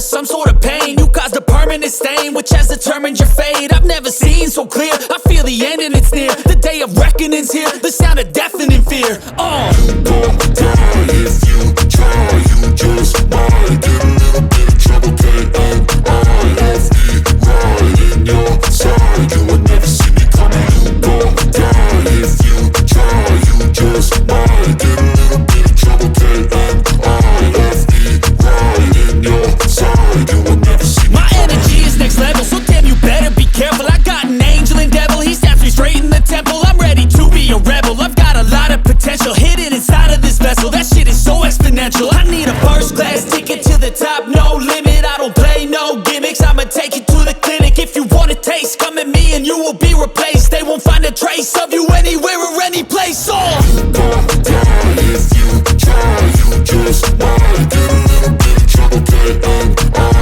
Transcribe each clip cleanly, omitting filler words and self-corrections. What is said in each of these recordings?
some sort of pain. You caused a permanent stain, which has determined your fate. I've never seen so clear, I feel the end and it's near. The day of reckoning's here, the sound of deafening fear. You gon' die if you try, you just might get a little bit of trouble, K-N-I-F-E, right in your side, you will never see me coming. You gon' die if you try, you just might get a little bit of trouble, K-N-I-F-E, right in your side, you will never see me My energy is next level, so damn you better be careful. I got an angel and devil, he snaps me straight in the temple. I'm ready to be a rebel, I've got a lot of potential hidden inside of this vessel. That shit is so exponential. I need a first class ticket to the top, no limit. I don't play no gimmicks, I'ma take you to the clinic. If you want a taste, come at me and you will be replaced. They won't find a trace of you anywhere or any place. You gon' die if you try, you just might get a little bit of trouble, K-N-I-F-E,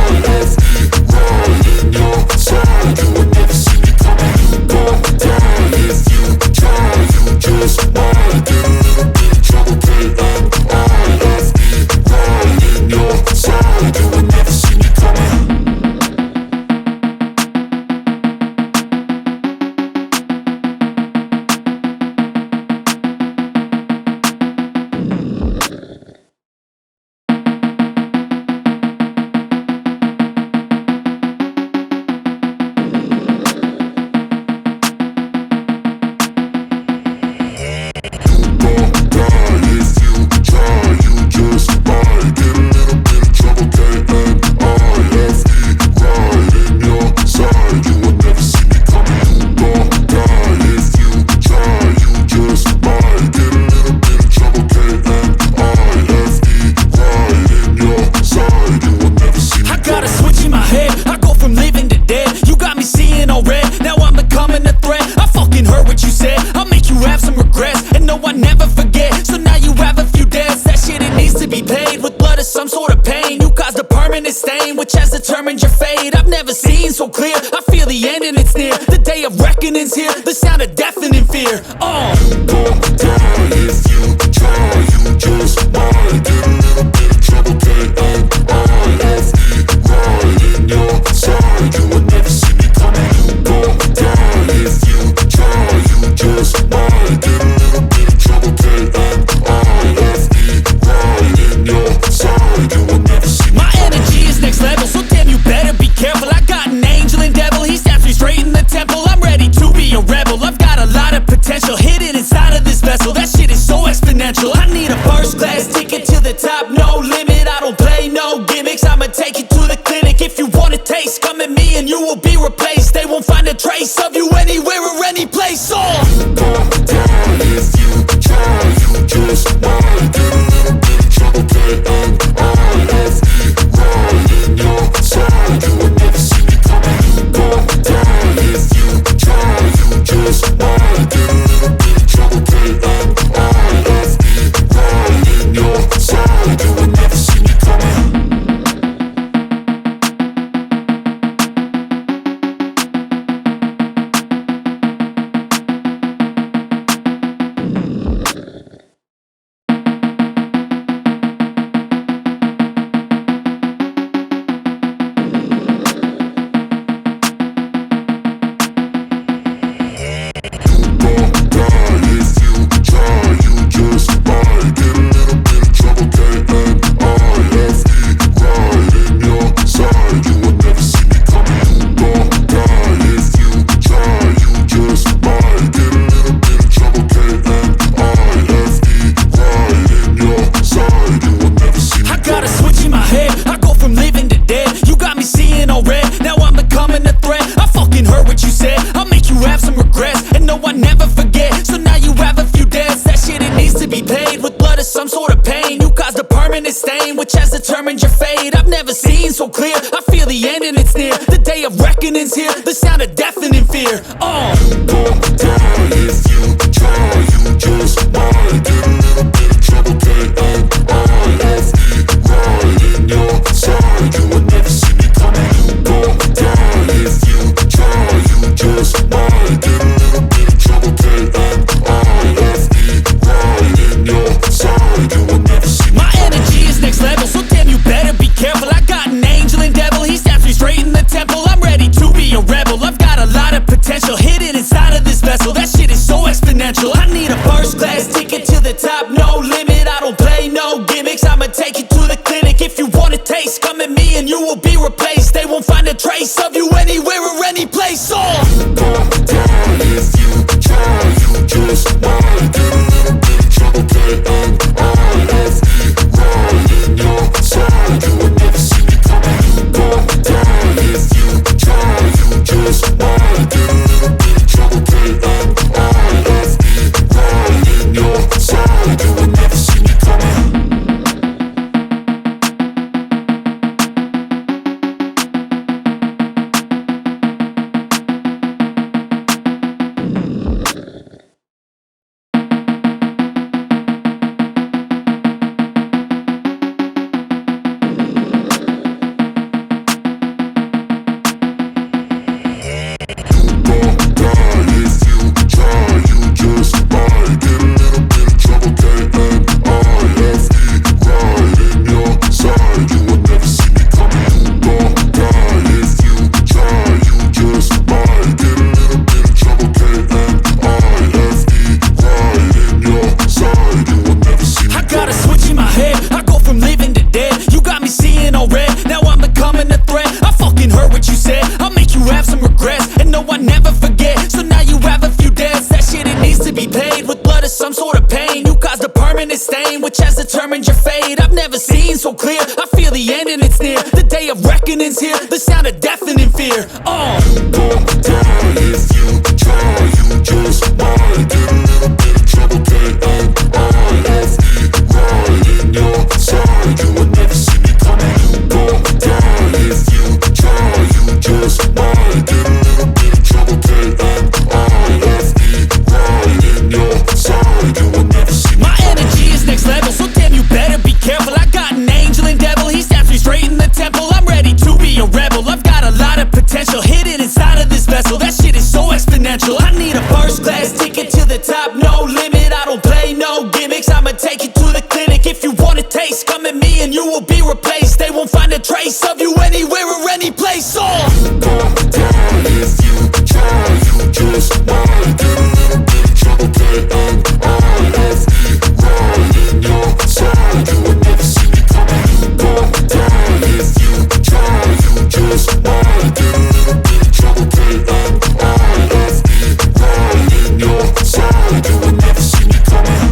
right in your side, you will never see me coming. You gon' die if you try, you just might get a little bit of trouble, K-N-I-F-E, right in your side, you will never see me coming. Some sort of pain, you caused a permanent stain, which has determined your fate. I've never seen so clear, I feel the end and it's near. The day of reckoning's here, the sound of deafening fear. You gon' die if you try, you just might get a little bit of trouble, K-N-I-F-E, right in your side, you will never see me coming. You gon' die if you try, you just might get a little bit of trouble, K-N-I-F-E, right in your side. My energy is next level, so damn you better be careful. I got an angel and devil, he snaps me straight in the temple. I'm ready to be a rebel, I've got a lot of potential hidden inside of this vessel. That shit is so exponential. I need a first class ticket to the top, no limit. I don't play no gimmicks, I'ma take you to the clinic. If you want a taste, come at me and you will be replaced. They won't find a trace of you anywhere or any place. You gon' die if you try, you just might get a little bit of trouble, K-N-I-F-E, right in your side, you will never see me coming. You gon' die if you try, you just might get a little bit of trouble, K-N-I-F-E, right in your side, you will never see me coming. Some sort of pain, you caused a permanent stain, which has determined your fate. I've never seen so clear, I feel the end and it's near. The day of reckoning's here, the sound of deafening fear. You gon' die if you try, you just might get a little bit of trouble, K-N-I-F-E, right in your side, you will never see me coming. You gon' die if you try, you just might get a little bit of trouble, K-N-I-F-E, right in your side, you will never see me My energy is next level, so damn you better be careful. I got an angel and devil, will be replaced. They won't find a trace of you anywhere or any place. Gon' die if you try. You just might get a little bit of trouble. K-N-I-F-E, right in your side. You will never see me coming. You gon' die if you try. You just might get a little bit of trouble. K-N-I-F-E, right in your side. You will never see me coming. Which has determined your fate. I've never seen so clear. I feel the end and it's near. The day of reckoning's here. The sound of deafening fear. You gon' die if you try. You just might get a little bit of trouble. K-N-I-F-E, right in your side. You will never see me coming. You gon' die if you try. You just might get a little bit of trouble. K-N-I-F-E, right in your side. You will never see me My energy is next level, so damn you better be careful. I got an angel and devil, he stabs me straight in the temple. I'm ready to be a rebel, I've got a lot of potential hidden inside of this vessel. That shit is so exponential. I need a first class ticket to the top, no limit. I don't play no gimmicks, I'ma take you to the clinic. If you want a taste, come at me and you will be replaced. They won't find a trace of you anywhere or any place. You gon' die if you try. You just might get a little bit of trouble. K-N-I-F-E, right in your side. You will never see me coming. You gon' die if you try. You just might get a little bit of trouble. K-N-I-F-E, right in your side. You will never see me coming.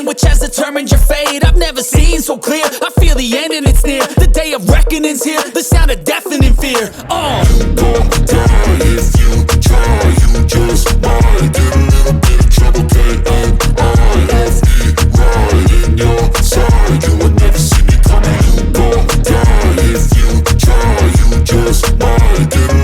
Which has determined your fate. I've never seen so clear. I feel the end and it's near. The day of reckoning's here. The sound of deafening fear. You gon' die if you try. You just might get a little bit of trouble. K-N-I-F-E, right in your side. You will never see me coming. You gon' die if you try. You just might get a